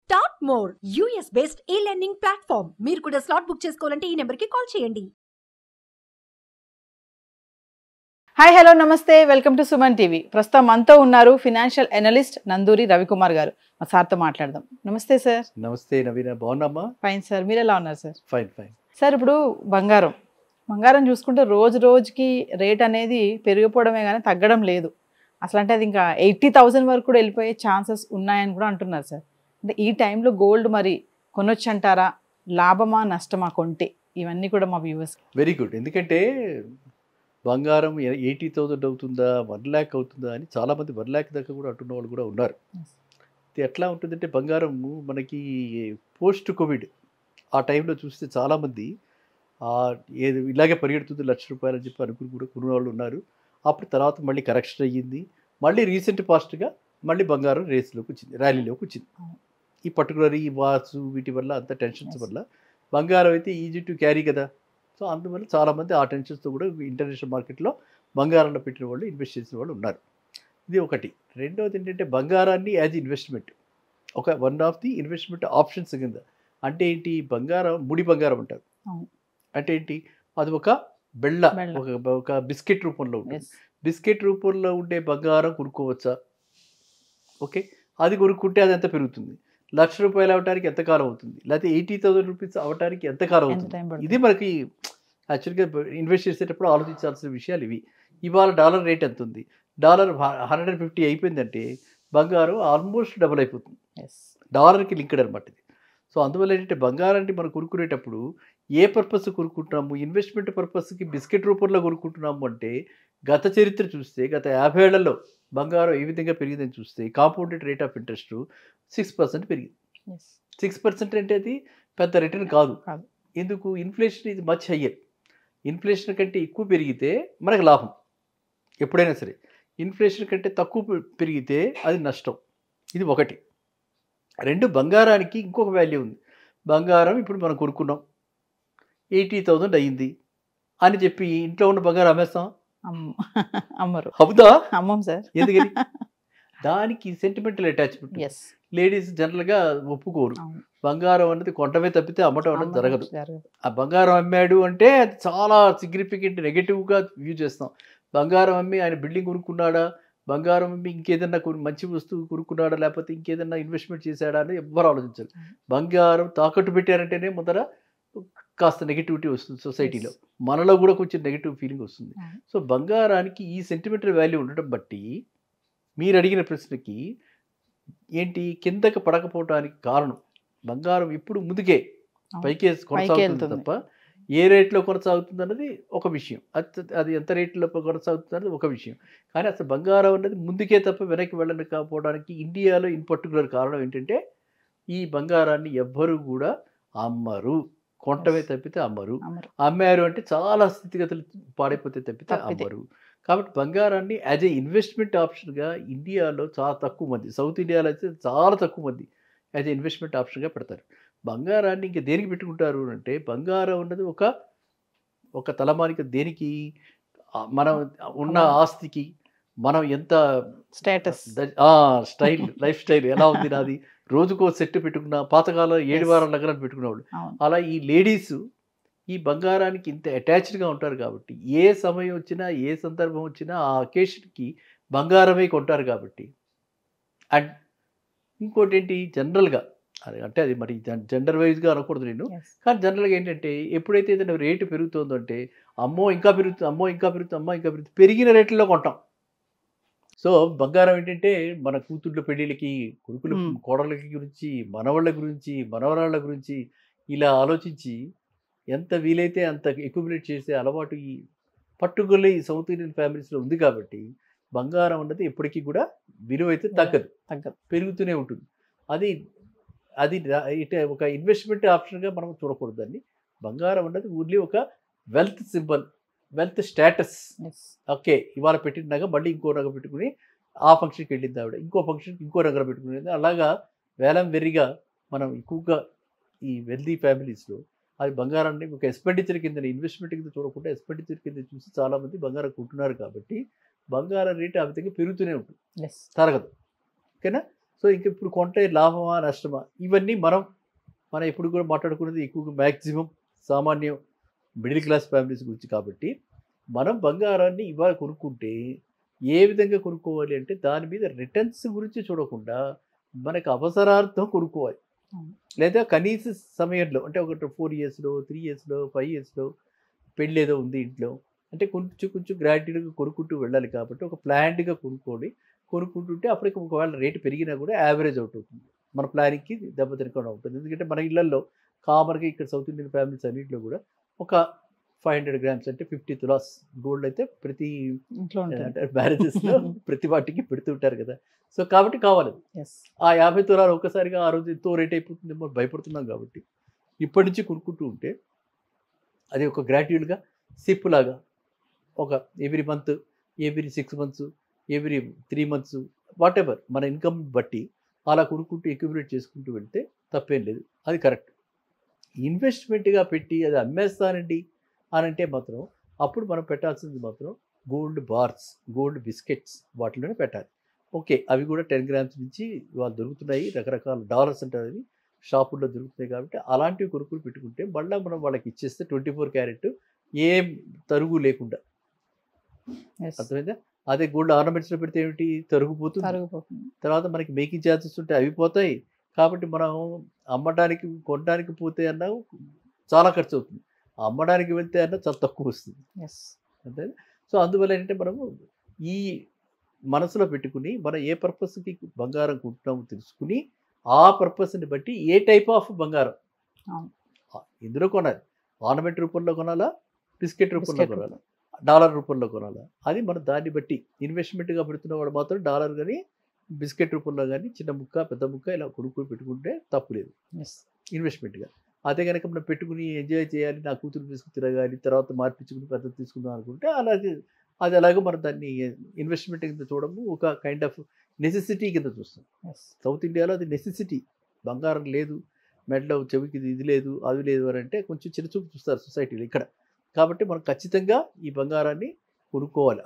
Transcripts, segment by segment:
Start more US based ఈ learning platform. మీరు కూడా స్లాట్ బుక్ చేసుకోవాలంటే ఈ నెంబర్కి కాల్ చేయండి. హాయ్ హలో నమస్తే, వెల్కమ్ టు సుమన్ టీవీ. ప్రస్తుతం మనతో ఉన్నారు ఫినాన్షియల్ అనలిస్ట్ నందూరి రవికుమార్ గారు. మా సార్తో మాట్లాడదాం. నమస్తే సార్. నమస్తే నవీన, బాగున్నామ్మా? ఫైన్ సార్, మీరు ఎలా ఉన్నారు సార్? ఫైన్ ఫైన్ సార్, ఇప్పుడు బంగారం చూసుకుంటే రోజు రోజుకి రేట్ అనేది పెరిగిపోవడమే కానీ తగ్గడం లేదు. అసలు అంటే అది ఇంకా 80,000 వరకు కూడా వెళ్ళిపోయే ఛాన్సెస్ ఉన్నాయని కూడా అంటున్నారు సార్. అంటే ఈ టైంలో గోల్డ్ మరి కొనొచ్చు అంటారా? లాభమా నష్టమా కొంటే? ఇవన్నీ కూడా మా వ్యూవర్స్. Very good. ఎందుకంటే బంగారం 80,000 అవుతుందా, 1 lakh అవుతుందా అని చాలామంది 1 lakh దాకా కూడా అంటున్న వాళ్ళు కూడా ఉన్నారు. ఇది ఎట్లా ఉంటుందంటే బంగారం మనకి పోస్ట్ కోవిడ్ ఆ టైంలో చూస్తే చాలామంది ఏది ఇలాగే పరిగెడుతుంది ₹1,00,000 అని చెప్పి అనుకుని కూడా కొన్న వాళ్ళు ఉన్నారు. అప్పుడు తర్వాత మళ్ళీ కరెక్షన్ అయ్యింది. మళ్ళీ రీసెంట్ పాస్ట్గా మళ్ళీ బంగారం రేస్లోకి వచ్చింది, ర్యాలీలోకి వచ్చింది. ఈ పర్టికులర్ ఈ వార్స్ వీటి వల్ల అంత టెన్షన్స్ వల్ల బంగారం అయితే ఈజీ టు క్యారీ కదా. సో అందువల్ల చాలామంది ఆ టెన్షన్స్తో కూడా ఇంటర్నేషనల్ మార్కెట్లో బంగారంలో పెట్టిన వాళ్ళు, ఇన్వెస్ట్ చేసిన వాళ్ళు ఉన్నారు. ఇది ఒకటి. రెండవది ఏంటంటే బంగారాన్ని as investment, one of the investment options కింద. అంటే ఏంటి, బంగారం ముడి బంగారం అంటారు. అంటే ఏంటి, అది ఒక బెళ్ళ, ఒక బిస్కెట్ రూపంలో ఉంటుంది. బిస్కెట్ రూపంలో ఉండే బంగారం కొనుక్కోవచ్చా? ఓకే, అది కొనుక్కుంటే అది ఎంత పెరుగుతుంది? ₹1,00,000 అవడానికి ఎంతకాలం అవుతుంది? లేకపోతే 80,000 రూపీస్ అవడానికి ఎంతకాలం అవుతుంది? ఇది మనకి యాక్చువల్గా ఇన్వెస్ట్ చేసేటప్పుడు ఆలోచించాల్సిన విషయాలు ఇవి. ఇవాళ డాలర్ రేట్ ఎంత ఉంది? డాలర్ 150 అయిపోయిందంటే బంగారం ఆల్మోస్ట్ డబుల్ అయిపోతుంది. డాలర్కి లింక్డ్ అనమాట ఇది. సో అందువల్ల ఏంటంటే బంగారాన్ని మనం కొనుక్కునేటప్పుడు ఏ పర్పస్ కొనుక్కుంటున్నాము? ఇన్వెస్ట్మెంట్ పర్పస్కి బిస్కెట్ రూపంలో కొనుక్కుంటున్నాము అంటే గత చరిత్ర చూస్తే గత 50 ఏళ్లలో బంగారం ఏ విధంగా పెరిగిందని చూస్తే కాంపౌండెడ్ రేట్ ఆఫ్ ఇంట్రెస్ట్ 6% పెరిగింది. 6% అంటే అది పెద్ద రిటర్న్ కాదు. ఎందుకు? ఇన్ఫ్లేషన్ ఇది మచ్ హయ్యర్. ఇన్ఫ్లేషన్ కంటే ఎక్కువ పెరిగితే మనకు లాభం ఎప్పుడైనా సరే. ఇన్ఫ్లేషన్ కంటే తక్కువ పెరిగితే అది నష్టం. ఇది ఒకటి. రెండు, బంగారానికి ఇంకొక వాల్యూ ఉంది. బంగారం ఇప్పుడు మనం కొనుక్కున్నాం, 80,000 అయ్యింది అని చెప్పి ఇంట్లో ఉన్న బంగారం అమ్మేస్తాం? అమ్మరు. అవుదా? అమ్మం సార్. ఎందుకని? దానికి సెంటిమెంటల్ అటాచ్మెంట్. లేడీస్ జనరల్గా ఒప్పుకోరు. బంగారం అన్నది కొనటమే తప్పితే అమ్మటం అన్నది జరగదు. ఆ బంగారం అమ్మాడు అంటే అది చాలా సిగ్నిఫికెంట్ నెగటివ్గా వ్యూ చేస్తాం. బంగారం అమ్మి ఆయన బిల్డింగ్ కొనుక్కున్నాడా, బంగారం అమ్మి ఇంకేదన్నా మంచి వస్తువు కొనుక్కున్నాడా, లేకపోతే ఇంకేదన్నా ఇన్వెస్ట్మెంట్ చేశాడా అని ఎవ్వరు ఆలోచించారు. బంగారం తాకట్టు పెట్టారంటేనే ముందర కాస్త నెగిటివిటీ వస్తుంది సొసైటీలో, మనలో కూడా కొంచెం నెగిటివ్ ఫీలింగ్ వస్తుంది. సో బంగారానికి ఈ సెంటిమెంటల్ వాల్యూ ఉండటం బట్టి మీరు అడిగిన ప్రశ్నకి ఏంటి, కిందకి పడకపోవడానికి కారణం బంగారం ఇప్పుడు ముందుకే పైకే కొనసాగుతుంది తప్ప ఏ రేట్లో కొనసాగుతుంది అన్నది ఒక విషయం. అది ఎంత రేట్లో కొనసాగుతుంది అన్నది ఒక విషయం. కానీ అసలు బంగారం అన్నది ముందుకే తప్ప వెనక్కి వెళ్ళని కాకపోవడానికి ఇండియాలో ఇన్ పర్టికులర్ కారణం ఏంటంటే ఈ బంగారాన్ని ఎవ్వరూ కూడా అమ్మరు. కొంటమే తప్పితే అమ్మరు. అమ్మారు అంటే చాలా స్థితిగతులు పాడైపోతే తప్పితే అమ్మరు. కాబట్టి బంగారాన్ని యాజ్ ఏ ఇన్వెస్ట్మెంట్ ఆప్షన్గా ఇండియాలో చాలా తక్కువ మంది, సౌత్ ఇండియాలో అయితే చాలా తక్కువ మంది యాజ్ ఏ ఇన్వెస్ట్మెంట్ ఆప్షన్గా పెడతారు. బంగారాన్ని ఇంకా దేనికి పెట్టుకుంటారు అంటే, బంగారం ఉన్నది ఒక తలమానిక. దేనికి? మనం ఉన్న ఆస్తికి, మనం ఎంత స్టేటస్, లైఫ్ స్టైల్ ఎలా ఉంది నాది, రోజుకో సెట్ పెట్టుకున్న, పాతకాలం 7 వారాల నగరాలు పెట్టుకునేవాళ్ళు. అలా ఈ లేడీస్ ఈ బంగారానికి ఇంత అటాచ్డ్గా ఉంటారు కాబట్టి ఏ సమయం వచ్చినా ఏ సందర్భం వచ్చినా ఆ అకేషన్కి బంగారమే కొంటారు కాబట్టి. అండ్ ఇంకోటి ఏంటి, జనరల్గా అంటే అది మరి జెండర్ వైజ్గా అనకూడదు నేను, కానీ జనరల్గా ఏంటంటే ఎప్పుడైతే ఏదైనా రేటు పెరుగుతుందంటే అమ్మో ఇంకా పెరుగుతుంది, అమ్మో ఇంకా పెరుగుతుంది, అమ్మో ఇంకా పెరుగుతుంది, పెరిగిన రేట్లలో కొంటాం. సో బంగారం ఏంటంటే మన కూతుళ్ళ పెళ్ళిళ్ళకి, కొడుకుల కోడళ్ళకి గురించి, మనవాళ్ళ గురించి, మనవరాళ్ళ గురించి ఇలా ఆలోచించి ఎంత వీలైతే అంత ఎక్యుమిలేట్ చేసే అలవాటు ఈ పర్టికులర్లీ ఈ సౌత్ ఇండియన్ ఫ్యామిలీస్లో ఉంది. కాబట్టి బంగారం అన్నది ఎప్పటికీ కూడా విలువ అయితే తగ్గదు, పెరుగుతూనే ఉంటుంది. అది ఒక ఇన్వెస్ట్మెంట్ ఆప్షన్గా మనం చూడకూడదు. దాన్ని బంగారం అన్నది ఓన్లీ ఒక wealth symbol, wealth status. Okay, ఇవాళ పెట్టిన నగ మళ్ళీ ఇంకో నగ పెట్టుకుని ఆ ఫంక్షన్కి వెళ్ళింది ఆవిడ, ఇంకో ఫంక్షన్కి ఇంకో నగర పెట్టుకునేది. అలాగా వేలం వెర్రిగా మనం ఎక్కువగా ఈ వెల్దీ ఫ్యామిలీస్లో అది బంగారాన్ని ఒక ఎక్స్పెండిచర్ కింద, ఇన్వెస్ట్మెంట్ కింద చూడకుండా ఎక్స్పెండిచర్ కింద చూసి చాలామంది బంగారం కొంటున్నారు. కాబట్టి బంగారం రేటు ఆ విధంగా పెరుగుతూనే ఉంటుంది, తరగదు. ఓకేనా? సో సో ఇంక ఇప్పుడు కొంటే లాభమా నష్టమా ఇవన్నీ మనం ఎప్పుడు కూడా మాట్లాడుకున్నది ఎక్కువగా మ్యాక్సిమం సామాన్యం మిడిల్ క్లాస్ ఫ్యామిలీస్ గురించి కాబట్టి మనం బంగారాన్ని ఇవాళ కొనుక్కుంటే ఏ విధంగా కొనుక్కోవాలి అంటే దాని మీద రిటర్న్స్ గురించి చూడకుండా మనకు అవసరార్థం కొనుక్కోవాలి. లేదా కనీస సమయంలో అంటే ఒక 4 ఇయర్స్లో 3 ఇయర్స్లో 5 ఇయర్స్లో పెళ్ళి ఏదో ఉంది ఇంట్లో అంటే కొంచెం గ్రాడ్యువల్గా కొనుక్కుంటూ వెళ్ళాలి కాబట్టి ఒక ప్లాన్డ్గా కొనుక్కుంటుంటే అప్పటికి ఒకవేళ రేటు పెరిగినా కూడా యావరేజ్ అవుట్ అవుతుంది. మన ప్లానింగ్కి దెబ్బ తినకుండా ఉంటుంది. ఎందుకంటే మన ఇళ్లలో కామన్గా ఇక్కడ సౌత్ ఇండియన్ ఫ్యామిలీస్ అన్నింటిలో కూడా ఒక 500 గ్రామ్స్ అంటే 50 తులాస్ గోల్డ్ అయితే ప్రతి ఇంట్లో ఉంటుంది. మ్యారేజెస్లో ప్రతి వాటికి పెడుతుంటారు కదా. సో కాబట్టి కావాలి ఆ 50 తులాలు ఒక్కసారిగా ఆ రోజు ఎంతో రేట్ అయిపోతుందేమో భయపడుతున్నాం కాబట్టి ఇప్పటి నుంచి కొనుక్కుంటూ ఉంటే అది ఒక గ్రాడ్యువల్గా సిప్ లాగా ఒక every month, every 6 months, every 3 months what ever మన ఇన్కమ్ బట్టి అలా కొనుక్కుంటూ అక్యుములేట్ చేసుకుంటూ వెళ్తే తప్పేం లేదు. అది కరెక్ట్. ఇన్వెస్ట్మెంట్గా పెట్టి అది అమ్మేస్తానండి అని అంటే మాత్రం అప్పుడు మనం పెట్టాల్సింది మాత్రం గోల్డ్ బార్స్, గోల్డ్ బిస్కెట్స్ వాటిలోనే పెట్టాలి. ఓకే, అవి కూడా 10 గ్రామ్స్ నుంచి వాళ్ళు దొరుకుతున్నాయి, రకరకాల డాలర్స్ అంటారు అవి షాపుల్లో దొరుకుతాయి కాబట్టి అలాంటివి కొనుక్కుని పెట్టుకుంటే మళ్ళీ మనం వాళ్ళకి ఇచ్చేస్తే 24 క్యారెట్ ఏం తరుగు లేకుండా. అర్థమైందా? అదే గోల్డ్ ఆర్నమెంట్స్లో పెడితే ఏమిటి తరుగుపోతుంది. తర్వాత మనకి మేకింగ్ ఛార్జెస్ ఉంటే అవి పోతాయి. కాబట్టి మనం కొనడానికి పోతే అన్నా చాలా ఖర్చు అవుతుంది, అమ్మడానికి వెళ్తే అన్నా చాలా తక్కువ వస్తుంది. అంతే. సో అందువల్ల ఏంటంటే మనము ఈ మనసులో పెట్టుకుని మనం ఏ పర్పస్కి బంగారం కొంటున్నామో తెలుసుకుని ఆ పర్పస్ని బట్టి ఏ టైప్ ఆఫ్ బంగారం ఇందులో కొనాలి. ఆర్నమెంట్ రూపంలో కొనాలా, బిస్కెట్ రూపంలో కొనాలా, డాలర్ రూపంలో కొనాలా, అది మనం దాన్ని బట్టి ఇన్వెస్ట్మెంట్గా పెడుతున్న వాడు మాత్రం డాలర్ కానీ బిస్కెట్ రూపంలో కానీ చిన్న ముక్క పెద్ద ముక్క ఇలా కొనుక్కొని పెట్టుకుంటే తప్పులేదు ఇన్వెస్ట్మెంట్గా. అదే కనుక మనం పెట్టుకుని ఎంజాయ్ చేయాలి, నా కూతురు తీసుకుని తిరగాలి, తర్వాత మార్పించుకుని పెద్ద తీసుకుందాం అనుకుంటే అది అలాగే మనం దాన్ని ఇన్వెస్ట్మెంట్ కింద చూడము, ఒక కైండ్ ఆఫ్ నెసెసిటీ కింద చూస్తాం. సౌత్ ఇండియాలో అది నెసెసిటీ. బంగారం లేదు, మెడలో చెవికి ఇది లేదు అది లేదు అని అంటే కొంచెం చిన్నచూపు చూస్తారు సొసైటీలో ఇక్కడ. కాబట్టి మనం ఖచ్చితంగా ఈ బంగారాన్ని కొనుక్కోవాలి.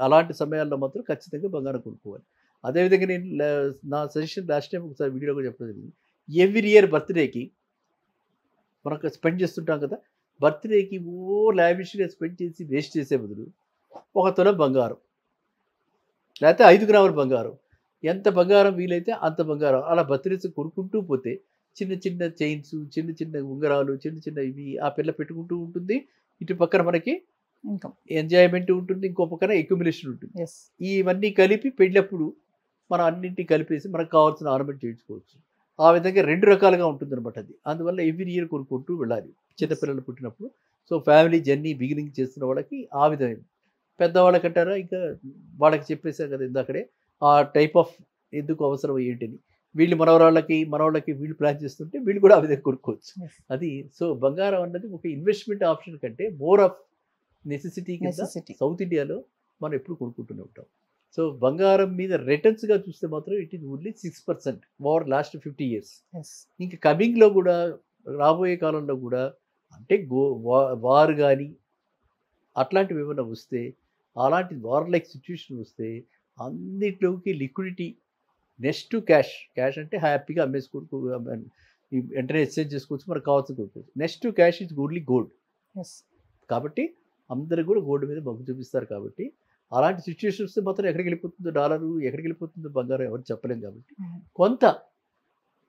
అలాంటి సమయాల్లో మాత్రం ఖచ్చితంగా బంగారం కొనుక్కోవాలి. అదేవిధంగా నేను నా సజెషన్ లాస్ట్ టైం ఒకసారి వీడియోలో కూడా చెప్పడం జరిగింది. ఎవ్రీ ఇయర్ బర్త్డేకి మనకు స్పెండ్ చేస్తుంటాం కదా, బర్త్డేకి లావిష్గా స్పెండ్ చేసి వేస్ట్ చేసే బదులు 1 తులం బంగారం లేకపోతే 5 గ్రాముల బంగారం, ఎంత బంగారం వీలైతే అంత బంగారం అలా బర్త్డేస్ కొనుక్కుంటూ పోతే చిన్న చిన్న చైన్స్, చిన్న చిన్న ఉంగరాలు, చిన్న చిన్న ఇవి ఆ పిల్ల పెట్టుకుంటూ ఉంటుంది. ఇటు పక్కన మనకి ఎంజాయ్మెంట్ ఉంటుంది, ఇంకో పక్కన అక్యుములేషన్ ఉంటుంది. ఇవన్నీ కలిపి పెళ్ళప్పుడు మనం అన్నింటినీ కలిపేసి మనకు కావాల్సిన ఆర్నమెంట్ చేయించుకోవచ్చు. ఆ విధంగా 2 రకాలుగా ఉంటుంది అనమాట అది. అందువల్ల ఎవ్రీ ఇయర్ కొనుక్కుంటూ వెళ్ళాలి చిన్నపిల్లలు పుట్టినప్పుడు. సో ఫ్యామిలీ జర్నీ బిగినింగ్ చేస్తున్న వాళ్ళకి ఆ విధమైన, పెద్దవాళ్ళకంటారా ఇంకా వాళ్ళకి చెప్పేశారు కదా ఇందాకడే ఆ టైప్ ఆఫ్ ఎందుకు అవసరం ఏంటని. వీళ్ళు మనవరాళ్ళకి వీళ్ళు ప్లాన్ చేస్తుంటే వీళ్ళు కూడా ఆ విధంగా కొనుక్కోవచ్చు. అది సో బంగారం అన్నది ఒక ఇన్వెస్ట్మెంట్ ఆప్షన్ కంటే మోర్ ఆఫ్ నెసెసిటీ కింద సౌత్ ఇండియాలో మనం ఎప్పుడు కొనుక్కుంటూనే ఉంటాం. సో బంగారం మీద రిటర్న్స్గా చూస్తే మాత్రం it is only 6% over last 50 years. ఇంకా కమింగ్లో కూడా రాబోయే కాలంలో కూడా అంటే వార్ కానీ అట్లాంటివి ఏమైనా వస్తే, అలాంటి వార్ లైక్ సిచ్యువేషన్ వస్తే అన్నిట్లోకి లిక్విడిటీ నెక్స్ట్ క్యాష్ అంటే హ్యాపీగా అమ్మేసుకోవచ్చు, వెంటనే ఎక్స్చేంజ్ చేసుకోవచ్చు, మనకు కావాల్సిన కొనుక్కోవచ్చు. Next cash is only gold. కాబట్టి అందరూ కూడా గోల్డ్ మీద మొగ్గు చూపిస్తారు. కాబట్టి అలాంటి సిచ్యువేషన్ వస్తే మాత్రం ఎక్కడికి వెళ్ళిపోతుందో డాలరు, ఎక్కడికి వెళ్ళిపోతుందో బంగారం ఎవరు చెప్పలేం. కాబట్టి కొంత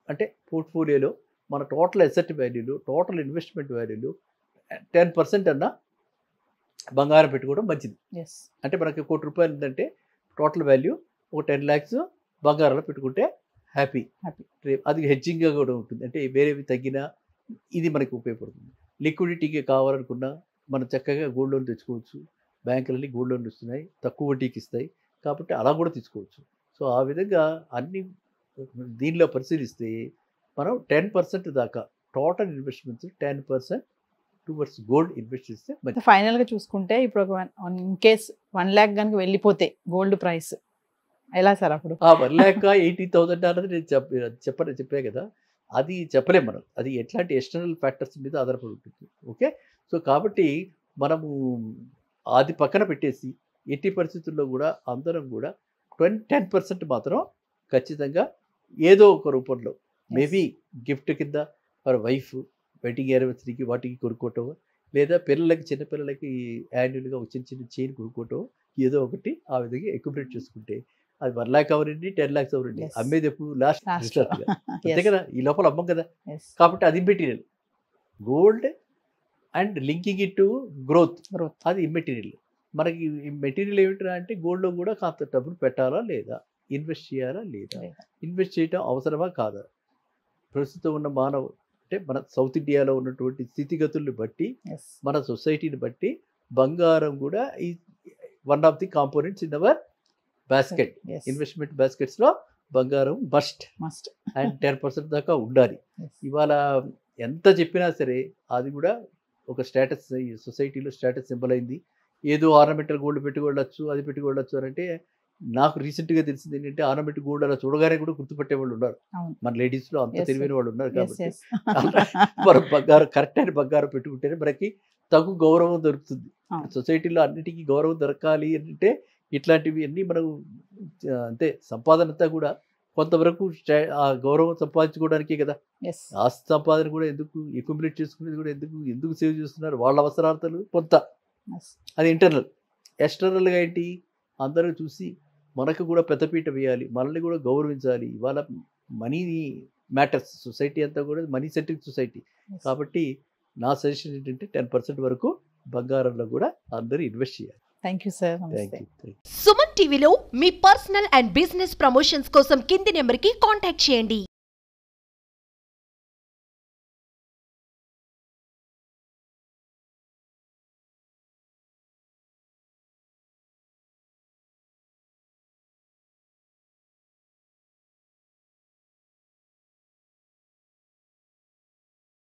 అంటే పోర్ట్ఫోలియోలో మన టోటల్ అసెట్ వాల్యూలో, టోటల్ ఇన్వెస్ట్మెంట్ వాల్యూలో 10% అన్నా బంగారం పెట్టుకోవడం మంచిది. అంటే మనకి ₹1,00,00,000 ఉందంటే టోటల్ వాల్యూ ఒక 10 lakhs బంగారంలో పెట్టుకుంటే హ్యాపీ. అది హెడ్జింగ్గా కూడా ఉంటుంది. అంటే వేరేవి తగ్గినా ఇది మనకి ఉపయోగపడుతుంది. లిక్విడిటీకి కావాలనుకున్నా మనం చక్కగా గోల్డ్ లోన్ తెచ్చుకోవచ్చు. బ్యాంకులని గోల్డ్ లోన్ ఇస్తున్నాయి, తక్కువ వడ్డీకి ఇస్తాయి. కాబట్టి అలా కూడా తీసుకోవచ్చు. సో ఆ విధంగా అన్ని దీనిలో పరిశీలిస్తే మనం 10% దాకా total investments 10% towards gold invest చేస్తే మంచిది. ఫైనల్గా చూసుకుంటే ఇప్పుడు ఒక ఇన్ కేస్ 1 lakh కనుక వెళ్ళిపోతే గోల్డ్ ప్రైస్ ఎలా సార్ అప్పుడు? 1,80,000 అన్నది నేను చెప్పే కదా, అది చెప్పలేం మనం. అది ఎట్లాంటి ఎక్స్టర్నల్ ఫ్యాక్టర్స్ మీద ఆధారపడి ఉంటుంది. ఓకే. సో కాబట్టి మనము అది పక్కన పెట్టేసి ఎట్టి పరిస్థితుల్లో కూడా అందరం కూడా 10% మాత్రం ఖచ్చితంగా ఏదో ఒక రూపంలో మేబీ గిఫ్ట్ కింద ఫర్ వైఫ్ వెడ్డింగ్ యానివర్సరీకి వాటికి కొనుక్కోవటం, లేదా పిల్లలకి చిన్నపిల్లలకి యాన్యువల్గా ఒక చిన్న చిన్న చైన్ కొనుక్కోవటం, ఏదో ఒకటి ఆ విధంగా ఎక్యుపరేట్ చేసుకుంటే అది 1 lakh అవరండి, 10 lakhs అవరండి, Yes. అమ్మేది ఎప్పుడు లాస్ట్ Last. అంతే కదా, ఈ లోపల అమ్మం కదా. Yes. కాబట్టి అది immaterial. Gold and linking it to growth, Growth. అది ఇమ్మెటీరియల్. మనకి మెటీరియల్ ఏమిటా అంటే గోల్డ్లో కూడా కాస్త డబ్బులు పెట్టాలా లేదా, ఇన్వెస్ట్ చేయాలా లేదా, లేదా. ఇన్వెస్ట్ చేయటం అవసరమా కాదా, ప్రస్తుతం ఉన్న మానవ అంటే మన సౌత్ ఇండియాలో ఉన్నటువంటి స్థితిగతుల్ని బట్టి, Yes. మన సొసైటీని బట్టి బంగారం కూడా ఈ one of the components in our basket. Yes. Investment బాస్కెట్స్లో బంగారం మస్ట్ Must. అండ్ 10% దాకా ఉండాలి. Yes. ఇవాళ ఎంత చెప్పినా సరే అది కూడా ఒక స్టేటస్, సొసైటీలో స్టేటస్ సింబల్ అయింది. ఏదో ఆర్నమెంటల్ గోల్డ్ పెట్టుకోవచ్చు, అది పెట్టుకోవచ్చు అని అంటే, నాకు రీసెంట్గా తెలిసింది ఏంటంటే ఆర్నమెంటల్ గోల్డ్ అలా చూడగానే కూడా గుర్తుపట్టే వాళ్ళు ఉన్నారు. అవును. మన లేడీస్లో అంత Yes, తెలివైన yes. వాళ్ళు ఉన్నారు. Yes, కాబట్టి yes. మనం బంగారం కరెక్ట్ అయిన బంగారం పెట్టుకుంటేనే మనకి తగు గౌరవం దొరుకుతుంది. అవును. సొసైటీలో అన్నిటికీ గౌరవం దొరకాలి అంటే ఇట్లాంటివి అన్నీ మనం అంతే సంపాదన అంతా కూడా కొంతవరకు ఆ గౌరవం సంపాదించుకోవడానికే కదా. Yes. ఆస్తి సంపాదన కూడా ఎందుకు, అక్యుములేట్ చేసుకునేది కూడా ఎందుకు సేవ్ చేస్తున్నారు, వాళ్ళ అవసరార్థాలు కొంత, Yes. అది ఇంటర్నల్. ఎక్స్టర్నల్గా ఏంటి, అందరూ చూసి మనకు కూడా పెద్దపీట వేయాలి, మనల్ని కూడా గౌరవించాలి. ఇవాళ మనీ మ్యాటర్స్, సొసైటీ అంతా కూడా మనీ సెంట్రిక్ సొసైటీ. Yes. కాబట్టి నా సజెషన్ ఏంటంటే 10% వరకు బంగారంలో కూడా అందరూ ఇన్వెస్ట్ చేయాలి. Thank you, sir. Thank Namaste. You. Suman టీవీలో మీ పర్సనల్ అండ్ బిజినెస్ ప్రమోషన్స్ కోసం కింది నెంబర్కి కాంటాక్ట్ చేయండి.